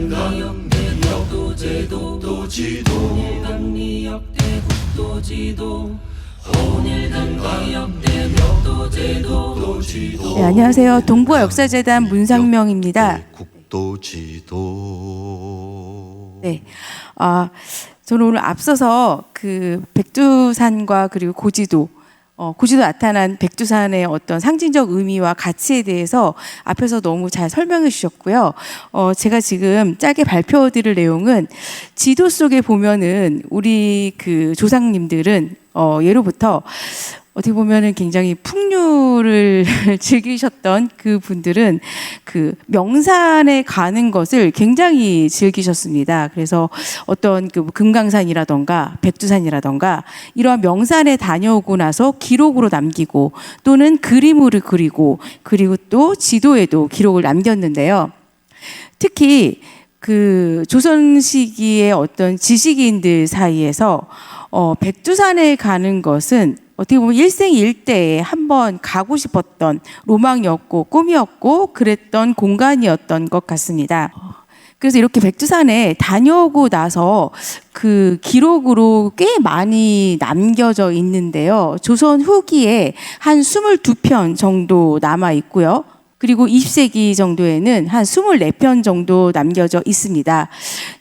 홍일간리역대국도지도 홍일간리역대국도지도 홍일간리역대국도지도. 네, 안녕하세요. 동부와 역사재단 문상명입니다. 국도지도. 네, 저는 오늘 앞서서 그 백두산과 그리고 고지도 나타난 백두산의 어떤 상징적 의미와 가치에 대해서 앞에서 너무 잘 설명해 주셨고요. 제가 지금 짧게 발표드릴 내용은 지도 속에 보면은 우리 그 조상님들은 예로부터 어떻게 보면은 굉장히 풍류를 즐기셨던 그 분들은 그 명산에 가는 것을 굉장히 즐기셨습니다. 그래서 어떤 그 금강산이라던가 백두산이라던가 이러한 명산에 다녀오고 나서 기록으로 남기고 또는 그림으로 그리고 그리고 또 지도에도 기록을 남겼는데요. 특히 그 조선 시기의 어떤 지식인들 사이에서 백두산에 가는 것은 어떻게 보면 일생일대에 한번 가고 싶었던 로망이었고 꿈이었고 그랬던 공간이었던 것 같습니다. 그래서 이렇게 백두산에 다녀오고 나서 그 기록으로 꽤 많이 남겨져 있는데요. 조선 후기에 한 22편 정도 남아 있고요. 그리고 20세기 정도에는 한 24편 정도 남겨져 있습니다.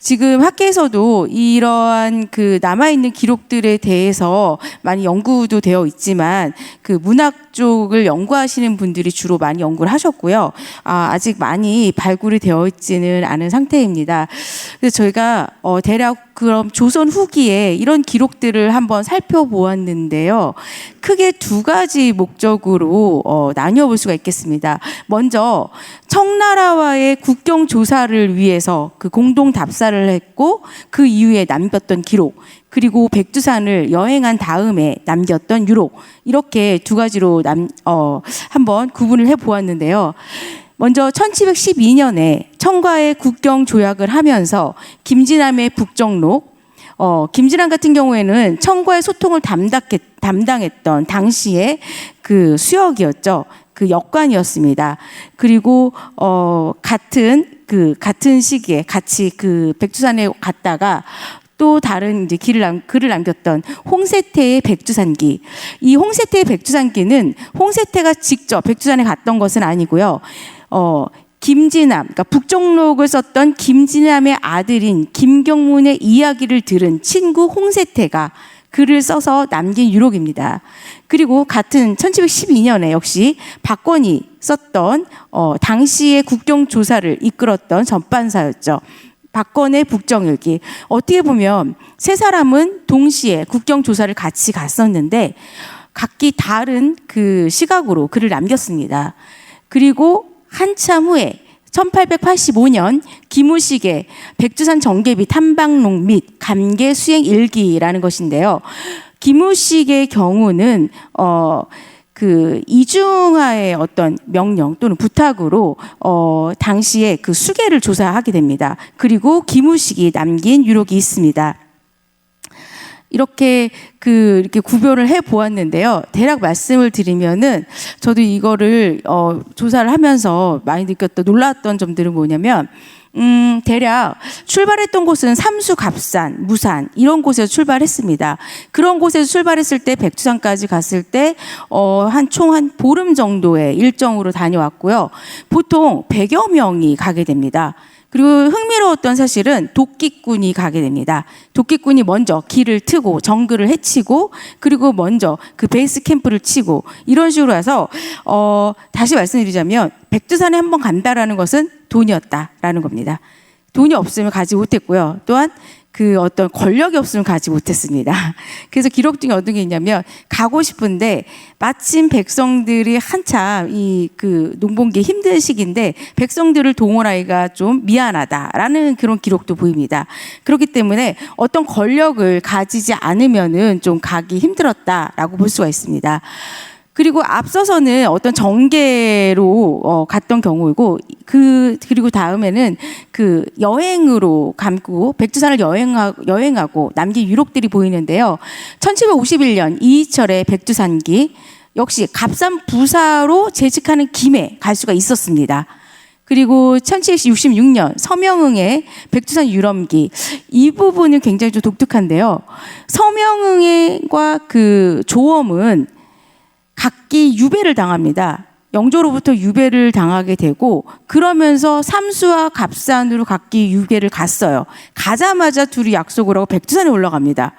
지금 학계에서도 이러한 그 남아있는 기록들에 대해서 많이 연구도 되어 있지만 그 문학 쪽을 연구하시는 분들이 주로 많이 연구를 하셨고요. 아직 많이 발굴이 되어 있지는 않은 상태입니다. 그래서 저희가 대략 그럼 조선 후기에 이런 기록들을 한번 살펴보았는데요. 크게 두 가지 목적으로 나뉘어볼 수가 있겠습니다. 먼저 청나라와의 국경 조사를 위해서 그 공동 답사를 했고 그 이후에 남겼던 기록, 그리고 백두산을 여행한 다음에 남겼던 유록, 이렇게 두 가지로 한번 구분을 해보았는데요. 먼저 1712년에 청과의 국경 조약을 하면서 김진남의 북정록, 김진남 같은 경우에는 청과의 소통을 담당했던 당시에 그 수역이었죠. 그 역관이었습니다. 그리고 같은 시기에 같이 그 백두산에 갔다가 또 다른 이제 글을 남겼던 홍세태의 백두산기. 이 홍세태의 백두산기는 홍세태가 직접 백두산에 갔던 것은 아니고요. 김진남, 그러니까 북정록을 썼던 김진남의 아들인 김경문의 이야기를 들은 친구 홍세태가 글을 써서 남긴 유록입니다. 그리고 같은 1712년에 역시 박권이 썼던 당시의 국경조사를 이끌었던 전반사였죠. 박권의 북정일기. 어떻게 보면 세 사람은 동시에 국경조사를 같이 갔었는데 각기 다른 그 시각으로 글을 남겼습니다. 그리고 한참 후에 1885년 김우식의 백두산 정계비 탐방록 및 감계 수행 일기라는 것인데요. 김우식의 경우는 그 이중하의 어떤 명령 또는 부탁으로 당시에 그 수계를 조사하게 됩니다. 그리고 김우식이 남긴 유록이 있습니다. 이렇게 구별을 해 보았는데요. 대략 말씀을 드리면은 저도 이거를 조사를 하면서 많이 느꼈던 놀랐던 점들은 뭐냐면 대략 출발했던 곳은 삼수, 갑산, 무산 이런 곳에서 출발했습니다. 그런 곳에서 출발했을 때 백두산까지 갔을 때 총 한 보름 정도의 일정으로 다녀왔고요. 보통 100여 명이 가게 됩니다. 그리고 흥미로웠던 사실은 도끼꾼이 가게 됩니다. 도끼꾼이 먼저 길을 트고 정글을 해치고 그리고 먼저 그 베이스 캠프를 치고 이런 식으로 해서 다시 말씀드리자면 백두산에 한번 간다라는 것은 돈이었다라는 겁니다. 돈이 없으면 가지 못했고요. 또한 그 어떤 권력이 없으면 가지 못했습니다. 그래서 기록 중에 어떤 게 있냐면 가고 싶은데 마침 백성들이 한참 이 그 농번기 힘든 시기인데 백성들을 동원하기가 좀 미안하다라는 그런 기록도 보입니다. 그렇기 때문에 어떤 권력을 가지지 않으면은 좀 가기 힘들었다라고 볼 수가 있습니다. 그리고 앞서서는 어떤 정계로 갔던 경우이고 그리고 다음에는 그 여행으로 감고 백두산을 여행하고 남긴 유록들이 보이는데요. 1751년 이희철의 백두산기 역시 갑산 부사로 재직하는 김에 갈 수가 있었습니다. 그리고 1766년 서명흥의 백두산 유람기, 이 부분은 굉장히 좀 독특한데요. 서명흥과 그 조엄은 각기 유배를 당합니다. 영조로부터 유배를 당하게 되고, 그러면서 삼수와 갑산으로 각기 유배를 갔어요. 가자마자 둘이 약속을 하고 백두산에 올라갑니다.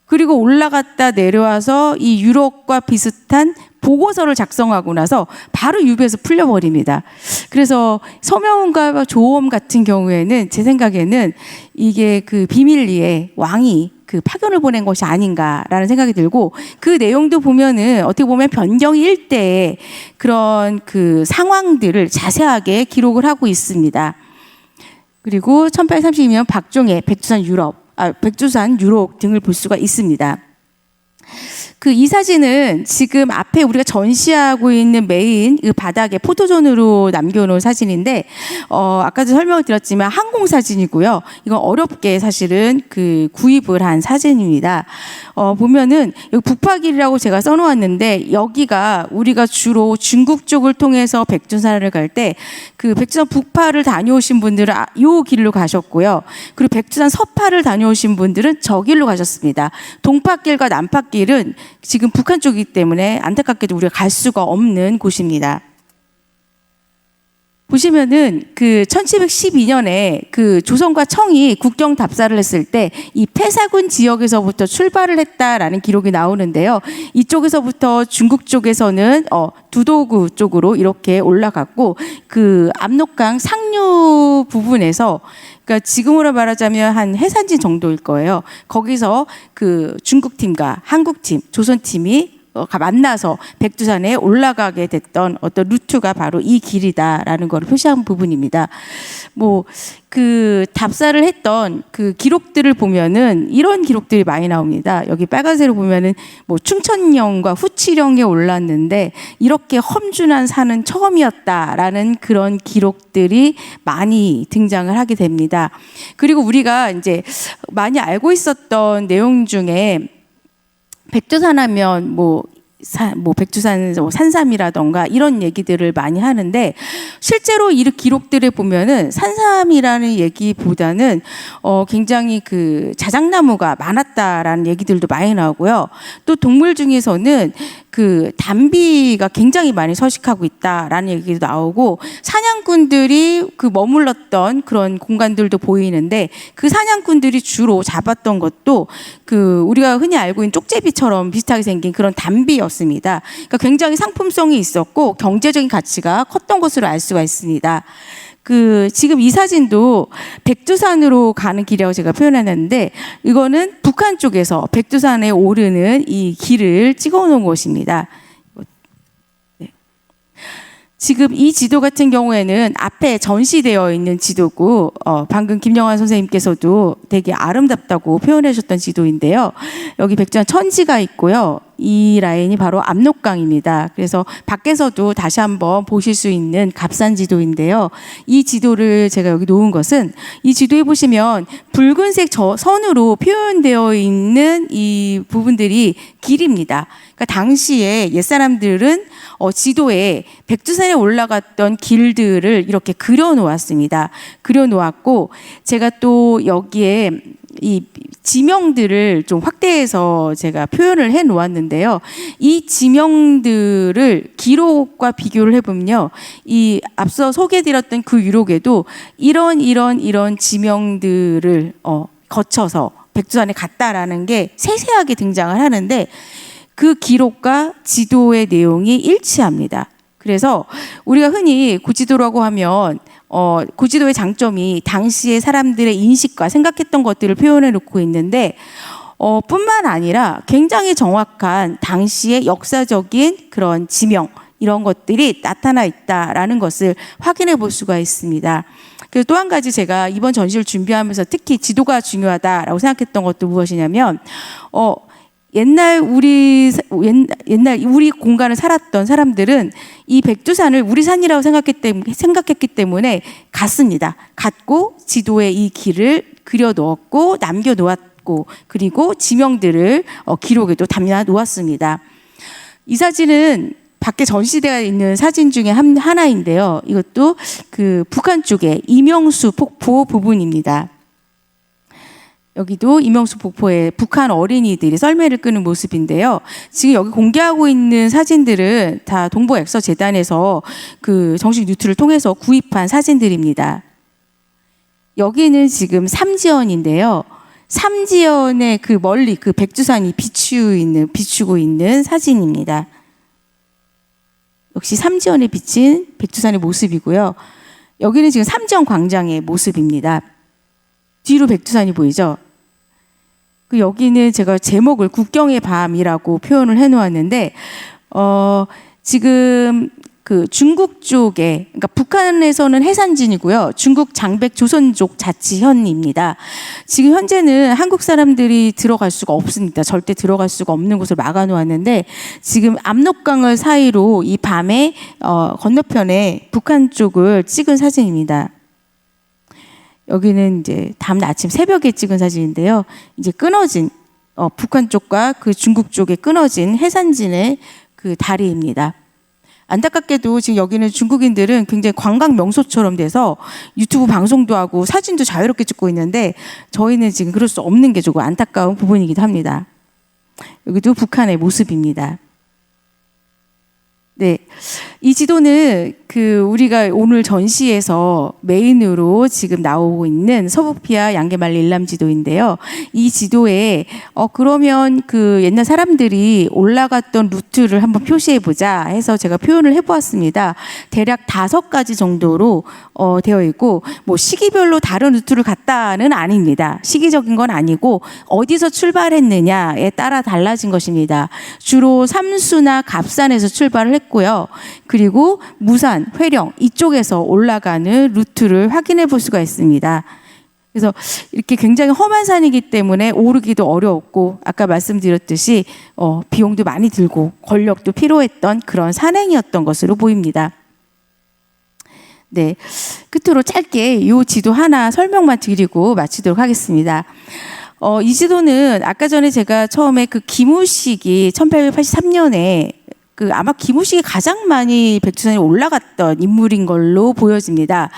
그리고 올라갔다 내려와서 이 유럽과 비슷한 보고서를 작성하고 나서 바로 유배에서 풀려버립니다. 그래서 서명훈과 조엄 같은 경우에는 제 생각에는 이게 그 비밀리에 왕이 그 파견을 보낸 것이 아닌가라는 생각이 들고, 그 내용도 보면은 어떻게 보면 변경 일대의 그런 그 상황들을 자세하게 기록을 하고 있습니다. 그리고 1832년 박종의 백두산 유록 등을 볼 수가 있습니다. 그 이 사진은 지금 앞에 우리가 전시하고 있는 메인 그 바닥에 포토존으로 남겨놓은 사진인데, 아까도 설명을 드렸지만 항공 사진이고요. 이건 어렵게 사실은 그 구입을 한 사진입니다. 보면은 여기 북파길이라고 제가 써놓았는데, 여기가 우리가 주로 중국 쪽을 통해서 백두산을 갈 때 그 백두산 북파를 다녀오신 분들은 요 길로 가셨고요. 그리고 백두산 서파를 다녀오신 분들은 저 길로 가셨습니다. 동파길과 남파길은 지금 북한 쪽이기 때문에 안타깝게도 우리가 갈 수가 없는 곳입니다. 보시면은 그 1712년에 그 조선과 청이 국경 답사를 했을 때 이 패사군 지역에서부터 출발을 했다라는 기록이 나오는데요. 이쪽에서부터 중국 쪽에서는 두도구 쪽으로 이렇게 올라갔고, 그 압록강 상류 부분에서, 그러니까 지금으로 말하자면 한 해산지 정도일 거예요. 거기서 그 중국팀과 한국팀, 조선팀이 만나서 백두산에 올라가게 됐던 어떤 루트가 바로 이 길이다라는 걸 표시한 부분입니다. 뭐 그 답사를 했던 그 기록들을 보면은 이런 기록들이 많이 나옵니다. 여기 빨간색으로 보면은 뭐 충천령과 후치령에 올랐는데 이렇게 험준한 산은 처음이었다라는 그런 기록들이 많이 등장을 하게 됩니다. 그리고 우리가 이제 많이 알고 있었던 내용 중에 백두산 하면 뭐 백두산 산삼이라던가 이런 얘기들을 많이 하는데, 실제로 이 기록들을 보면은 산삼이라는 얘기보다는 굉장히 그 자작나무가 많았다라는 얘기들도 많이 나오고요. 또 동물 중에서는 그 담비가 굉장히 많이 서식하고 있다라는 얘기도 나오고, 사냥꾼들이 그 머물렀던 그런 공간들도 보이는데, 그 사냥꾼들이 주로 잡았던 것도 그 우리가 흔히 알고 있는 쪽제비처럼 비슷하게 생긴 그런 담비였습니다. 그러니까 굉장히 상품성이 있었고 경제적인 가치가 컸던 것으로 알 수가 있습니다. 그 지금 이 사진도 백두산으로 가는 길이라고 제가 표현했는데, 이거는 북한 쪽에서 백두산에 오르는 이 길을 찍어 놓은 것입니다. 네. 지금 이 지도 같은 경우에는 앞에 전시되어 있는 지도고, 방금 김영환 선생님께서도 되게 아름답다고 표현해 주셨던 지도인데요. 여기 백두산 천지가 있고요. 이 라인이 바로 압록강입니다. 그래서 밖에서도 다시 한번 보실 수 있는 값싼 지도인데요. 이 지도를 제가 여기 놓은 것은, 이 지도에 보시면 붉은색 선으로 표현되어 있는 이 부분들이 길입니다. 그러니까 당시에 옛사람들은 지도에 백두산에 올라갔던 길들을 이렇게 그려 놓았습니다. 그려 놓았고, 제가 또 여기에 이 지명들을 좀 확대해서 제가 표현을 해 놓았는데요. 이 지명들을 기록과 비교를 해보면요, 이 앞서 소개해드렸던 그 유록에도 이런 지명들을 거쳐서 백두산에 갔다라는 게 세세하게 등장을 하는데, 그 기록과 지도의 내용이 일치합니다. 그래서 우리가 흔히 고지도라고 하면 고지도의 장점이 당시의 사람들의 인식과 생각했던 것들을 표현해 놓고 있는데, 뿐만 아니라 굉장히 정확한 당시의 역사적인 그런 지명, 이런 것들이 나타나 있다라는 것을 확인해 볼 수가 있습니다. 그리고 또 한 가지 제가 이번 전시를 준비하면서 특히 지도가 중요하다라고 생각했던 것도 무엇이냐면, 옛날 우리 공간을 살았던 사람들은 이 백두산을 우리 산이라고 생각했기 때문에 갔습니다. 갔고 지도에 이 길을 그려 놓았고 남겨 놓았고, 그리고 지명들을 기록에도 담아 놓았습니다. 이 사진은 밖에 전시되어 있는 사진 중에 하나인데요. 이것도 그 북한 쪽의 이명수 폭포 부분입니다. 여기도 이명수 폭포에 북한 어린이들이 썰매를 끄는 모습인데요. 지금 여기 공개하고 있는 사진들은 다 동북엑서재단에서 그 정식 뉴트를 통해서 구입한 사진들입니다. 여기는 지금 삼지연인데요. 삼지연의 그 멀리 그 백두산이 비추고 있는 사진입니다. 역시 삼지연에 비친 백두산의 모습이고요. 여기는 지금 삼지연 광장의 모습입니다. 뒤로 백두산이 보이죠? 그 여기는 제가 제목을 국경의 밤이라고 표현을 해놓았는데 지금 그 중국 쪽에, 그러니까 북한에서는 해산진이고요. 중국 장백 조선족 자치현입니다. 지금 현재는 한국 사람들이 들어갈 수가 없습니다. 절대 들어갈 수가 없는 곳을 막아놓았는데 지금 압록강을 사이로 이 밤에 건너편에 북한 쪽을 찍은 사진입니다. 여기는 이제 다음 날 아침 새벽에 찍은 사진인데요. 이제 끊어진 북한 쪽과 그 중국 쪽에 끊어진 해산진의 그 다리입니다. 안타깝게도 지금 여기는 중국인들은 굉장히 관광 명소처럼 돼서 유튜브 방송도 하고 사진도 자유롭게 찍고 있는데 저희는 지금 그럴 수 없는 게 조금 안타까운 부분이기도 합니다. 여기도 북한의 모습입니다. 네, 이 지도는 그 우리가 오늘 전시에서 메인으로 지금 나오고 있는 서북피아 양계말리 일람 지도인데요. 이 지도에 그러면 그 옛날 사람들이 올라갔던 루트를 한번 표시해 보자 해서 제가 표현을 해보았습니다. 대략 5가지 정도로 되어 있고 뭐 시기별로 다른 루트를 갔다는 아닙니다. 시기적인 건 아니고 어디서 출발했느냐에 따라 달라진 것입니다. 주로 삼수나 갑산에서 출발을 했고요. 그리고 무산, 회령 이쪽에서 올라가는 루트를 확인해 볼 수가 있습니다. 그래서 이렇게 굉장히 험한 산이기 때문에 오르기도 어려웠고 아까 말씀드렸듯이 비용도 많이 들고 권력도 필요했던 그런 산행이었던 것으로 보입니다. 네, 끝으로 짧게 이 지도 하나 설명만 드리고 마치도록 하겠습니다. 이 지도는 아까 전에 제가 처음에 그 기무식이 1883년에 그 아마 기무식이 가장 많이 백두산에 올라갔던 인물인 걸로 보여집니다.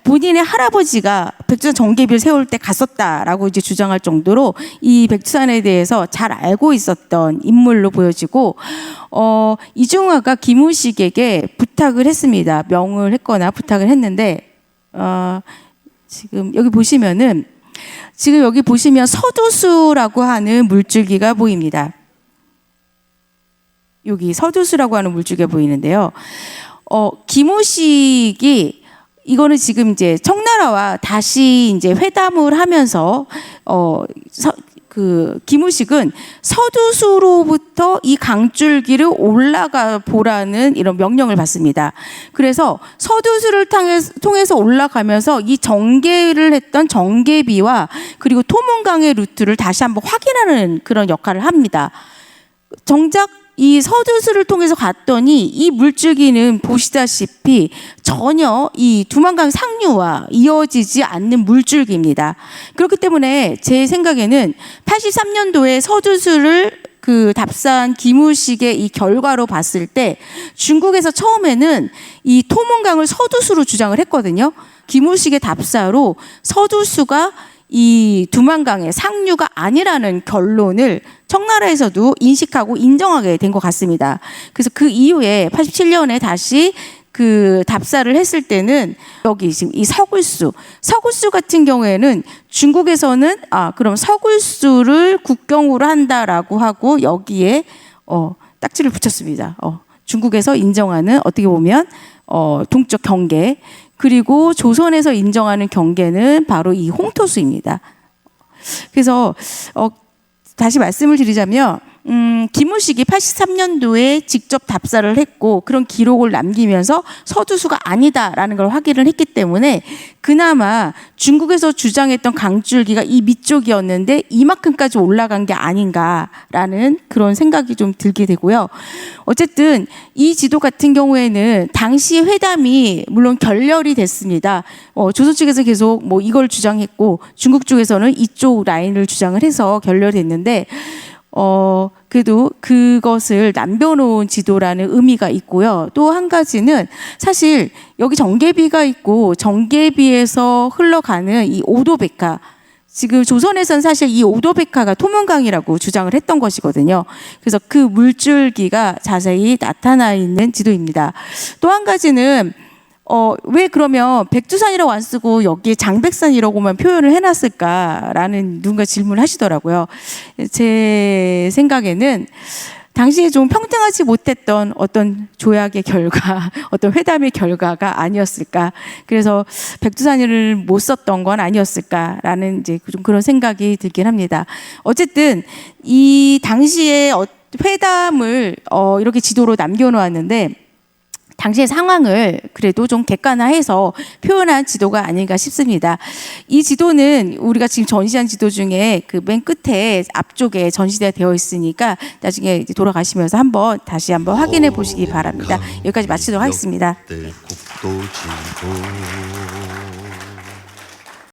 본인의 할아버지가 백두산 정계비를 세울 때 갔었다라고 이제 주장할 정도로 이 백두산에 대해서 잘 알고 있었던 인물로 보여지고, 이중화가 기무식에게 부탁을 했습니다. 명을 했거나 부탁을 했는데, 지금 여기 보시면 서두수라고 하는 물줄기가 보입니다. 여기 서두수라고 하는 물줄기가 보이는데요. 기무식이 이거는 지금 이제 청나라와 다시 이제 회담을 하면서 그 기무식은 서두수로부터 이 강줄기를 올라가 보라는 이런 명령을 받습니다. 그래서 서두수를 통해서 올라가면서 이 정계를 했던 정계비와 그리고 토문강의 루트를 다시 한번 확인하는 그런 역할을 합니다. 정작 이 서두수를 통해서 갔더니 이 물줄기는 보시다시피 전혀 이 두만강 상류와 이어지지 않는 물줄기입니다. 그렇기 때문에 제 생각에는 83년도에 서두수를 그 답사한 기무식의 이 결과로 봤을 때 중국에서 처음에는 이 토문강을 서두수로 주장을 했거든요. 기무식의 답사로 서두수가 이 두만강의 상류가 아니라는 결론을 청나라에서도 인식하고 인정하게 된 것 같습니다. 그래서 그 이후에 87년에 다시 그 답사를 했을 때는 여기 지금 이 서굴수 같은 경우에는 중국에서는 그럼 서굴수를 국경으로 한다라고 하고 여기에 딱지를 붙였습니다. 중국에서 인정하는 어떻게 보면 동쪽 경계, 그리고 조선에서 인정하는 경계는 바로 이 홍토수입니다. 그래서 다시 말씀을 드리자면 기무식이 83년도에 직접 답사를 했고 그런 기록을 남기면서 서두수가 아니다라는 걸 확인을 했기 때문에 그나마 중국에서 주장했던 강줄기가 이 밑쪽이었는데 이만큼까지 올라간 게 아닌가라는 그런 생각이 좀 들게 되고요. 어쨌든 이 지도 같은 경우에는 당시 회담이 물론 결렬이 됐습니다. 조선 측에서 계속 뭐 이걸 주장했고 중국 쪽에서는 이쪽 라인을 주장을 해서 결렬됐는데 그래도 그것을 남겨놓은 지도라는 의미가 있고요. 또 한 가지는 사실 여기 정계비가 있고 정계비에서 흘러가는 이 오도백화, 지금 조선에서는 사실 이 오도백화가 토문강이라고 주장을 했던 것이거든요. 그래서 그 물줄기가 자세히 나타나 있는 지도입니다. 또 한 가지는 왜 그러면 백두산이라고 안 쓰고 여기에 장백산이라고만 표현을 해놨을까라는 누군가 질문을 하시더라고요. 제 생각에는 당시에 좀 평등하지 못했던 어떤 조약의 결과, 어떤 회담의 결과가 아니었을까. 그래서 백두산을 못 썼던 건 아니었을까라는 이제 좀 그런 생각이 들긴 합니다. 어쨌든 이 당시에 회담을 이렇게 지도로 남겨놓았는데 당시의 상황을 그래도 좀 객관화해서 표현한 지도가 아닌가 싶습니다. 이 지도는 우리가 지금 전시한 지도 중에 그 맨 끝에 앞쪽에 전시가 되어 있으니까 나중에 이제 돌아가시면서 다시 한번 확인해 보시기 바랍니다. 여기까지 마치도록 하겠습니다. 국도지도